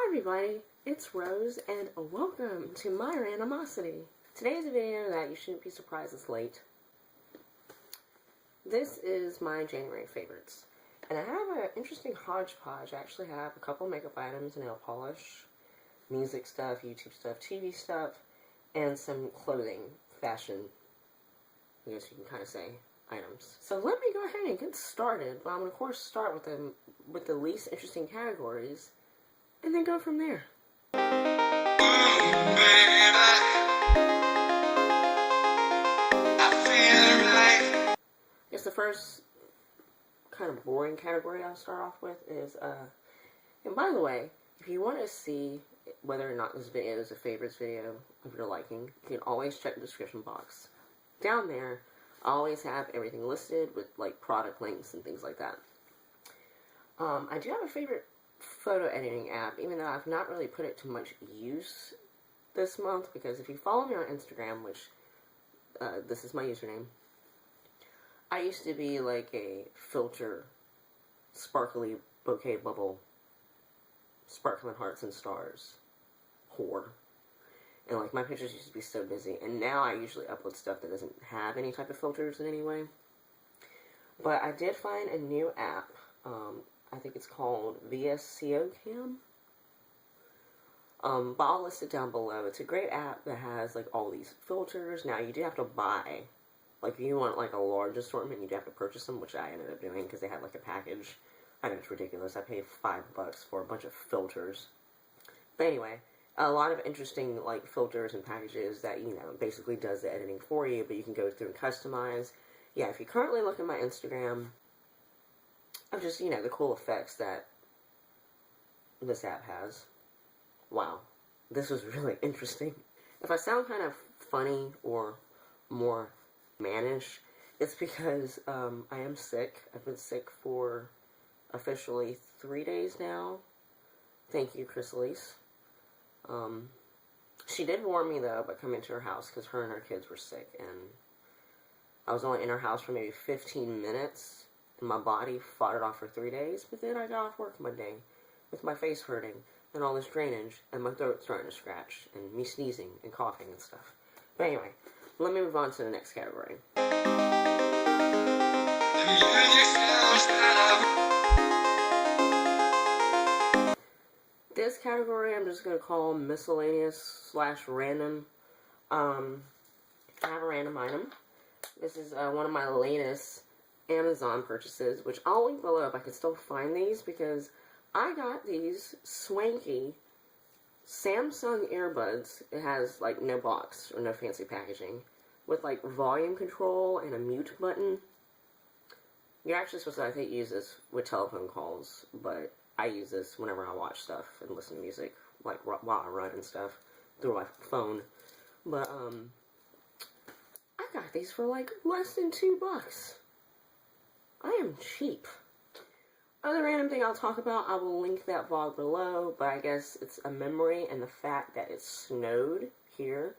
everybody, it's Rose, and welcome to my randomosity. Today is a video that you shouldn't be surprised is late. This is my January favorites, and I have an interesting hodgepodge. I actually have a couple makeup items, nail polish, music stuff, YouTube stuff, TV stuff, and some clothing, fashion, I guess you can kind of say, items. So let me go ahead and get started. Well, I'm going to, of course, start with the least interesting categories, and then go from there. I guess the first kind of boring category I'll start off with is, and by the way, if you want to see whether or not this video is a favorites video of your liking, you can always check the description box. Down there, I always have everything listed with, like, product links and things like that. I do have a favorite photo editing app, even though I've not really put it to much use this month, because if you follow me on Instagram, which, this is my username, I used to be like a filter, sparkly bouquet bubble, sparkling hearts and stars whore. And like my pictures used to be so busy, and now I usually upload stuff that doesn't have any type of filters in any way. But I did find a new app, I think it's called VSCO Cam. But I'll list it down below. It's a great app that has like all these filters. Now you do have to buy, like if you want like a large assortment, you do have to purchase them, which I ended up doing because they had like a package. I know it's ridiculous. I paid $5 for a bunch of filters. But anyway, a lot of interesting like filters and packages that, you know, basically does the editing for you, but you can go through and customize. Yeah, if you currently look at my Instagram, of just, you know, the cool effects that this app has. Wow, this was really interesting. If I sound kind of funny or more mannish, it's because I am sick. I've been sick for officially 3 days now. Thank you, Chrysalis. She did warn me, though, about coming to her house because her and her kids were sick, and I was only in her house for maybe 15 minutes, and my body fought it off for 3 days, but then I got off work Monday with my face hurting and all this drainage, and my throat starting to scratch, and me sneezing and coughing and stuff. But anyway, let me move on to the next category. This category I'm just going to call miscellaneous / random. I have a random item. This is one of my latest Amazon purchases, which I'll link below if I can still find these, because I got these swanky Samsung earbuds. It has like no box or no fancy packaging, with like volume control and a mute button. You're actually supposed to, I think, use this with telephone calls, but I use this whenever I watch stuff and listen to music, like while I run and stuff, through my phone. But I got these for like less than $2. I am cheap. Other random thing I'll talk about, I will link that vlog below, but I guess it's a memory and the fact that it snowed here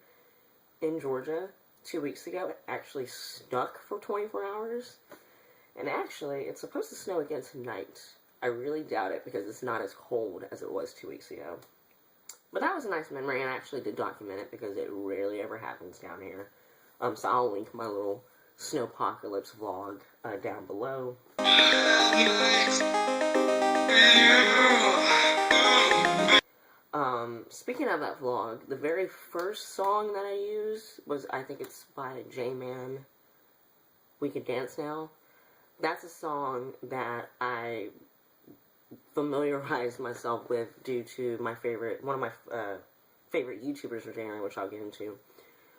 in Georgia 2 weeks ago. It actually stuck for 24 hours. And actually, it's supposed to snow again tonight. I really doubt it because it's not as cold as it was 2 weeks ago. But that was a nice memory, and I actually did document it because it rarely ever happens down here. So I'll link my little snowpocalypse vlog down below. Speaking of that vlog, the very first song that I used was, I think it's by J-Man, We Can Dance Now. That's a song that I familiarized myself with due to my one of my favorite YouTubers from January, which I'll get into.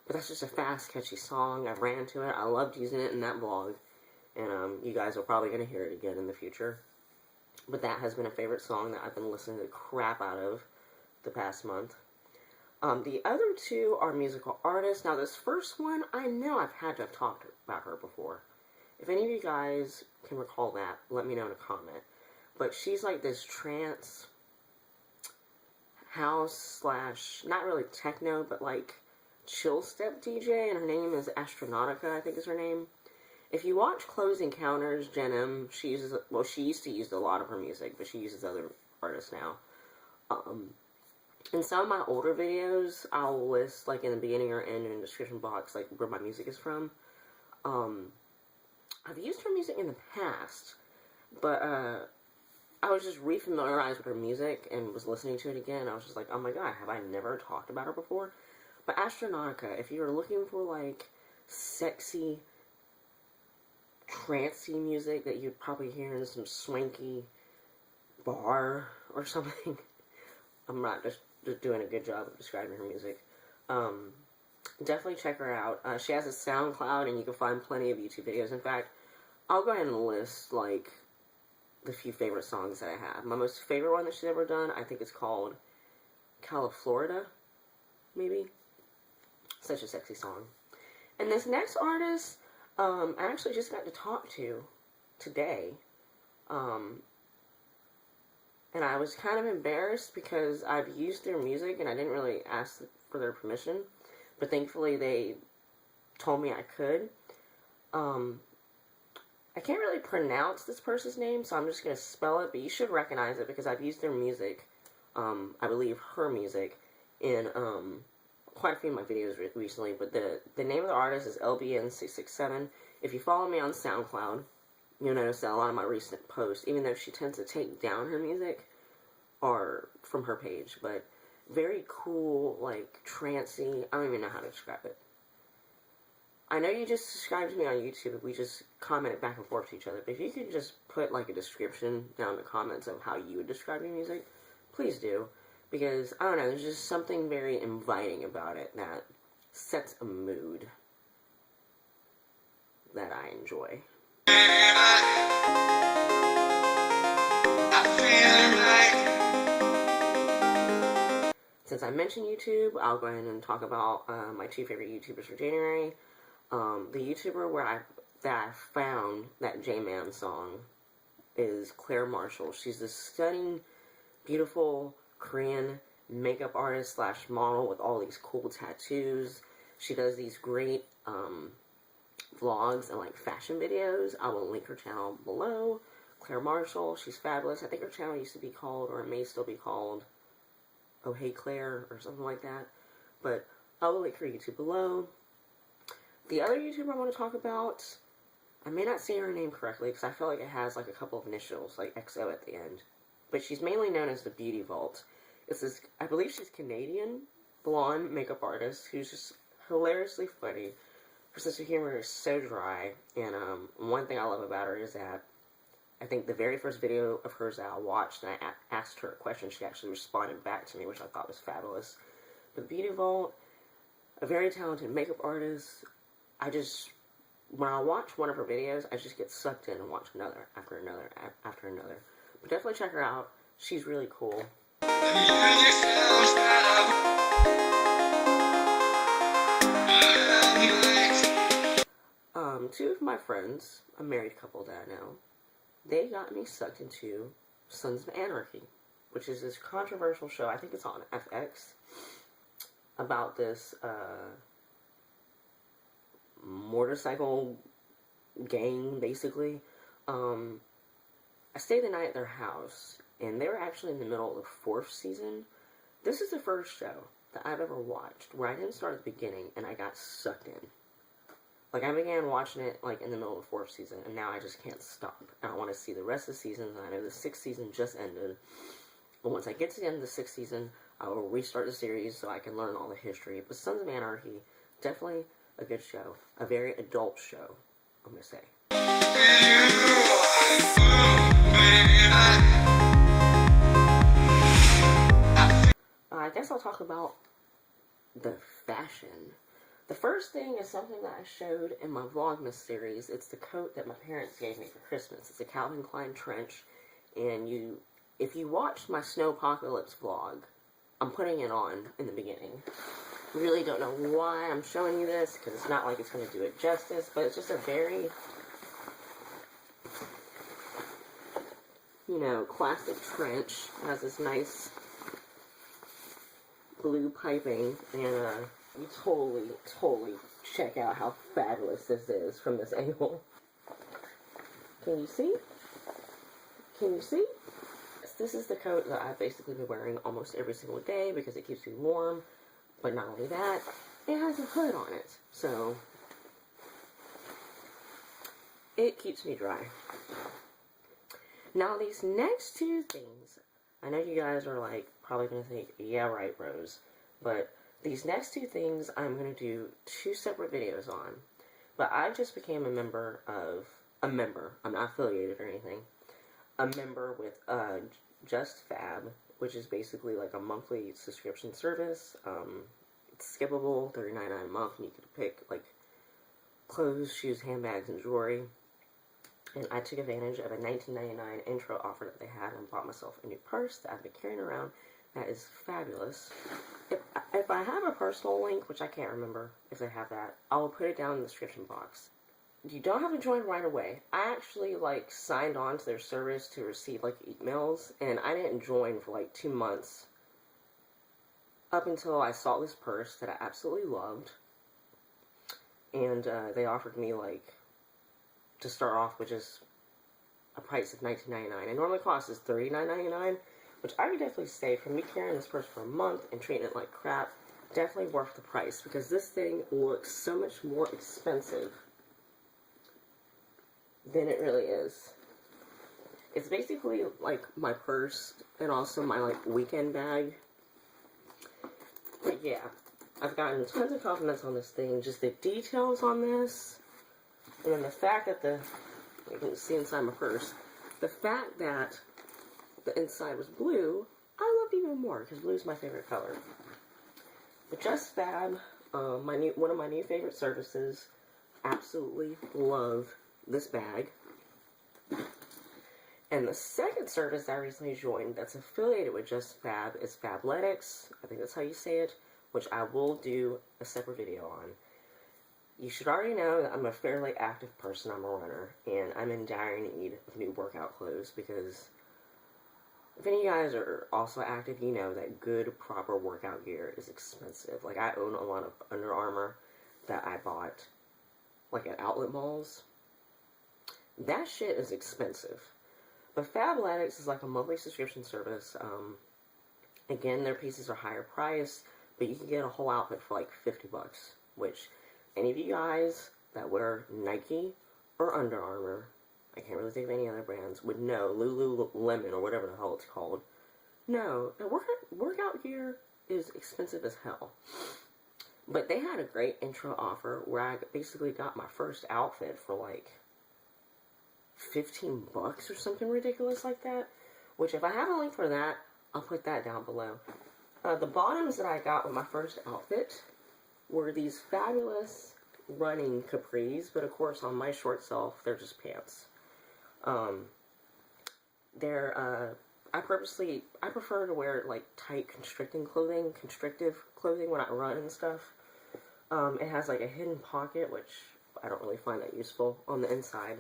But that's just a fast, catchy song. I ran to it. I loved using it in that vlog. And you guys are probably going to hear it again in the future. But that has been a favorite song that I've been listening to the crap out of the past month. The other two are musical artists. Now, this first one, I know I've had to have talked about her before. If any of you guys can recall that, let me know in a comment. But she's like this trance house / not really techno, but like chill step DJ, and her name is Astronautica, I think is her name. If you watch Close Encounters, Jen M, she used to use a lot of her music, but she uses other artists now. In some of my older videos, I'll list, like, in the beginning or end in the description box, like, where my music is from. I've used her music in the past, but, I was just refamiliarized with her music and was listening to it again. I was just like, oh my god, have I never talked about her before? But Astronautica, if you're looking for, like, sexy, trancey music that you'd probably hear in some swanky bar or something, I'm not just doing a good job of describing her music. Definitely check her out. She has a SoundCloud, and you can find plenty of YouTube videos. In fact, I'll go ahead and list, like, the few favorite songs that I have. My most favorite one that she's ever done, I think it's called California, maybe? Such a sexy song. And this next artist, I actually just got to talk to today. And I was kind of embarrassed because I've used their music and I didn't really ask for their permission. But thankfully they told me I could. I can't really pronounce this person's name, so I'm just going to spell it. But you should recognize it because I've used their music, I believe her music, in quite a few of my videos recently. But the name of the artist is LBN667. If you follow me on SoundCloud, you'll notice that a lot of my recent posts, even though she tends to take down her music, are from her page. But very cool, like, trancey. I don't even know how to describe it. I know you just subscribed to me on YouTube. We just commented back and forth to each other. But if you could just put, like, a description down in the comments of how you would describe your music, please do. Because, I don't know, there's just something very inviting about it that sets a mood that I enjoy. Since I mentioned YouTube, I'll go ahead and talk about my two favorite YouTubers for January. The YouTuber that I found that J-Man song is Claire Marshall. She's this stunning, beautiful Korean makeup artist / model with all these cool tattoos. She does these great vlogs and, like, fashion videos. I will link her channel below. Claire Marshall, she's fabulous. I think her channel used to be called, or it may still be called, Oh Hey Claire, or something like that. But I will link her YouTube below. The other YouTuber I want to talk about, I may not say her name correctly because I feel like it has, like, a couple of initials, like XO at the end. But she's mainly known as the Beauty Vault. It's this, I believe she's Canadian, blonde makeup artist who's just hilariously funny. Her sense of humor is so dry. And one thing I love about her is that I think the very first video of hers that I watched, and I asked her a question, she actually responded back to me, which I thought was fabulous. But Beauty Vault, a very talented makeup artist. When I watch one of her videos, I just get sucked in and watch another after another after another. But definitely check her out. She's really cool. Two of my friends, a married couple that I know, they got me sucked into Sons of Anarchy, which is this controversial show, I think it's on FX, about this motorcycle gang, basically. I stayed the night at their house, and they were actually in the middle of the 4th season. This is the first show that I've ever watched where I didn't start at the beginning and I got sucked in. Like, I began watching it, like, in the middle of the 4th season, and now I just can't stop. I want to see the rest of the seasons. I know the 6th season just ended. But once I get to the end of the 6th season, I will restart the series so I can learn all the history. But Sons of Anarchy, definitely a good show. A very adult show, I'm going to say. I guess I'll talk about the fashion. The first thing is something that I showed in my Vlogmas series. It's the coat that my parents gave me for Christmas. It's a Calvin Klein trench. And if you watched my Snowpocalypse vlog, I'm putting it on in the beginning. Really don't know why I'm showing you this, because it's not like it's going to do it justice, but it's just a very, classic trench. It has this nice blue piping, and you totally check out how fabulous this is from this angle. Can you see? Can you see? It's this is the coat that I've basically been wearing almost every single day because it keeps me warm. But not only that, it has a hood on it, so it keeps me dry. Now these next two things, I know you guys are like probably going to think, yeah right Rose, but these next two things I'm going to do 2 separate videos on. But I just became a member, I'm not affiliated or anything, a member with Just Fab, which is basically like a monthly subscription service. It's skippable, $39.99 a month, and you can pick like clothes, shoes, handbags, and jewelry. And I took advantage of a $19.99 intro offer that they had and bought myself a new purse that I've been carrying around that is fabulous. If I have a personal link, which I can't remember if they have that, I'll put it down in the description box. You don't have to join right away. I actually like signed on to their service to receive like emails, and I didn't join for like 2 months up until I saw this purse that I absolutely loved, and they offered me like to start off with just a price of $19.99. It normally costs $39.99, which I would definitely say for me carrying this purse for a month and treating it like crap, definitely worth the price because this thing looks so much more expensive than it really is. It's basically like my purse and also my like weekend bag. But yeah, I've gotten tons of compliments on this thing, just the details on this, and then the fact that you can see inside my purse, the fact that the inside was blue, I loved even more because blue is my favorite color. But Just Fab, one of my new favorite services, absolutely love this bag. And the second service I recently joined that's affiliated with Just Fab is Fabletics. I think that's how you say it, which I will do a separate video on. You should already know that I'm a fairly active person. I'm a runner, and I'm in dire need of new workout clothes because if any of you guys are also active, you know that good, proper workout gear is expensive. Like, I own a lot of Under Armour that I bought, like, at outlet malls. That shit is expensive. But Fabletics is like a monthly subscription service. Again, their pieces are higher priced, but you can get a whole outfit for like $50, which any of you guys that wear Nike or Under Armour, I can't really think of any other brands, would know. Lululemon or whatever the hell it's called. No, the workout gear is expensive as hell. But they had a great intro offer where I basically got my first outfit for like $15 or something ridiculous like that. Which, if I have a link for that, I'll put that down below. The bottoms that I got with my first outfit were these fabulous running capris, but of course on my short self, they're just pants. I prefer to wear like tight constrictive clothing when I run and stuff. It has like a hidden pocket, which I don't really find that useful on the inside.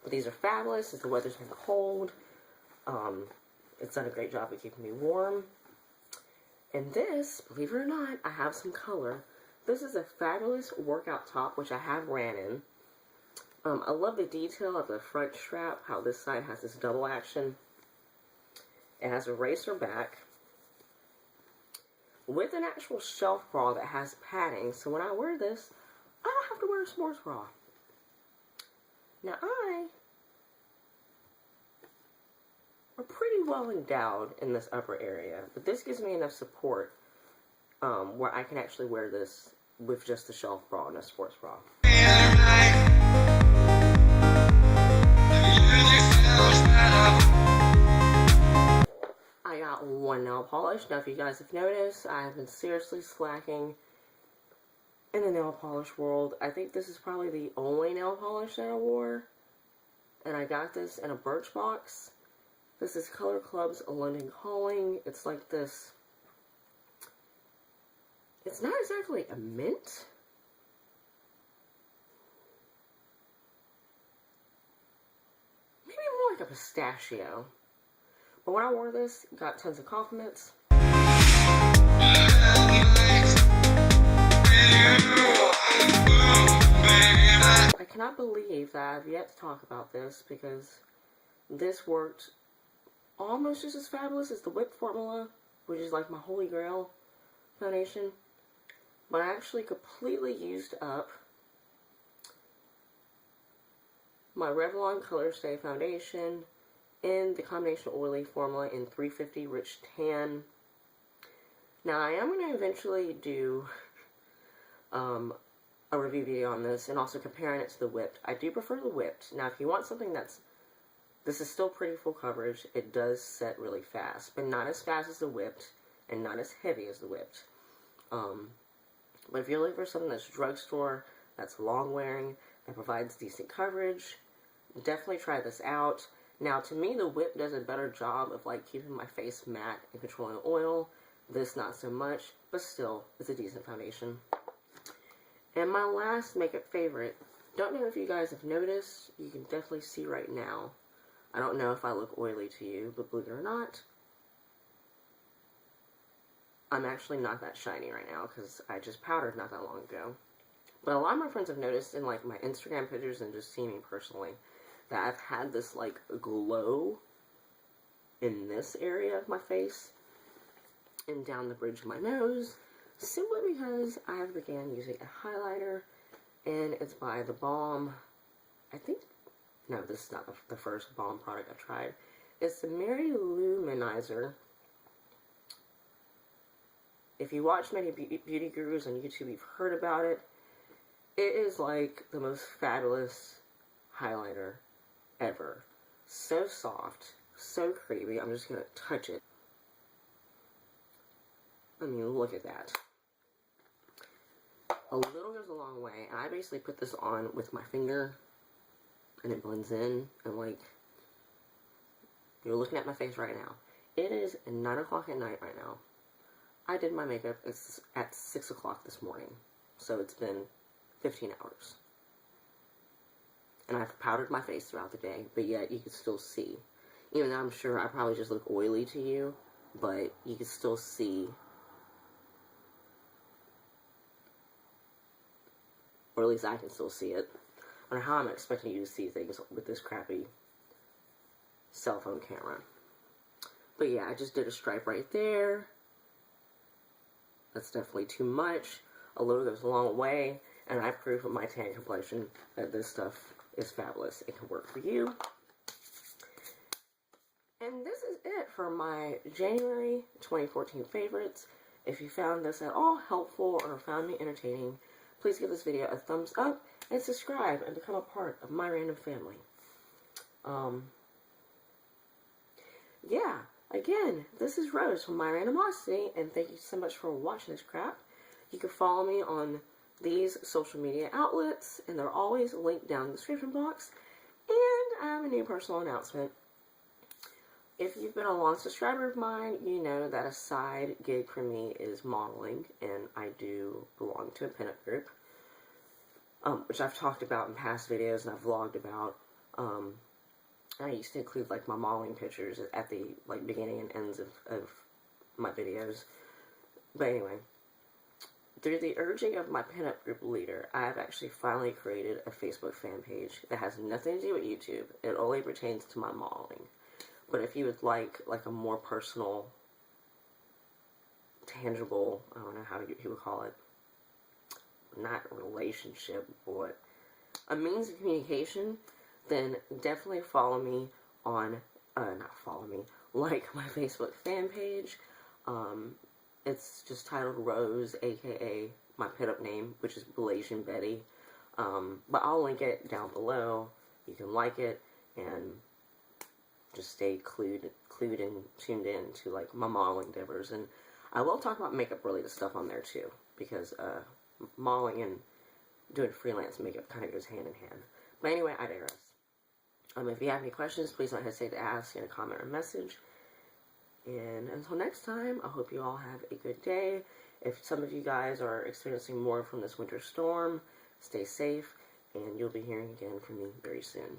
But these are fabulous as the weather's been cold. It's done a great job of keeping me warm. And this, believe it or not, I have some color. This is a fabulous workout top, which I have ran in. I love the detail of the front strap, how this side has this double action. It has a racer back with an actual shelf bra that has padding, so when I wear this, I don't have to wear a sports bra. Now, I are pretty well endowed in this upper area, but this gives me enough support where I can actually wear this with just a shelf bra and a sports bra. I got one nail polish. Now, if you guys have noticed, I have been seriously slacking in the nail polish world. I think this is probably the only nail polish that I wore, and I got this in a Birchbox. This is Color Club's London Calling. It's like this. It's not exactly a mint. Maybe more like a pistachio. But when I wore this, got tons of compliments. I cannot believe that I've yet to talk about this because this worked almost just as fabulous as the Whipped formula, which is like my holy grail foundation. But I actually completely used up my Revlon Color Stay foundation in the combination oily formula in 350 Rich Tan. Now I am going to eventually do a review video on this and also comparing it to the Whipped. I do prefer the Whipped. Now if you want something this is still pretty full coverage, it does set really fast, but not as fast as the Whipped and not as heavy as the Whipped. But if you're looking for something that's drugstore, that's long wearing, that provides decent coverage, definitely try this out. Now, to me, the Whip does a better job of like keeping my face matte and controlling oil. This not so much, but still, it's a decent foundation. And my last makeup favorite, don't know if you guys have noticed, you can definitely see right now. I don't know if I look oily to you, but believe it or not, I'm actually not that shiny right now because I just powdered not that long ago. But a lot of my friends have noticed in like my Instagram pictures and just seeing me personally that I've had this like glow in this area of my face and down the bridge of my nose, simply because I have began using a highlighter, and it's by the Balm. I think, no, this is not the first Balm product I've tried. It's the Mary Luminizer. If you watch many beauty gurus on YouTube, you've heard about it. It is like the most fabulous highlighter ever. So soft, so creamy. I'm just going to touch it. I mean, look at that. A little goes a long way. And I basically put this on with my finger, and it blends in. And like, you're looking at my face right now. It is 9 o'clock at night right now. I did my makeup at 6 o'clock this morning. So it's been 15 hours. And I've powdered my face throughout the day, but yet you can still see. Even though I'm sure I probably just look oily to you, but you can still see, or at least I can still see it. I don't know how I'm expecting you to see things with this crappy cell phone camera. But yeah, I just did a stripe right there. That's definitely too much. A little goes a long way. And I prove with my tan complexion that this stuff is fabulous. It can work for you. And this is it for my January 2014 favorites. If you found this at all helpful or found me entertaining, please give this video a thumbs up and subscribe and become a part of my random family. Yeah, again, this is Rose from My Randomosity, and thank you so much for watching this crap. You can follow me on these social media outlets, and they're always linked down in the description box. And I have a new personal announcement. If you've been a long subscriber of mine, you know that a side gig for me is modeling, and I do belong to a pinup group, which I've talked about in past videos and I've vlogged about. I used to include like my modeling pictures at the like beginning and ends of my videos. But anyway, through the urging of my pinup group leader, I have actually finally created a Facebook fan page that has nothing to do with YouTube. It only pertains to my modeling. But if you would like a more personal, tangible, I don't know how you would call it, not relationship, but a means of communication, then definitely follow me on, like my Facebook fan page. It's just titled Rose, aka my pinup name, which is Blasian Betty. But I'll link it down below. You can like it and just stay clued and tuned in to like my modeling endeavors. And I will talk about makeup related stuff on there too, because modeling and doing freelance makeup kind of goes hand in hand. But anyway, I digress. If you have any questions, please don't hesitate to ask in a comment or message. And until next time, I hope you all have a good day. If some of you guys are experiencing more from this winter storm, stay safe, and you'll be hearing again from me very soon.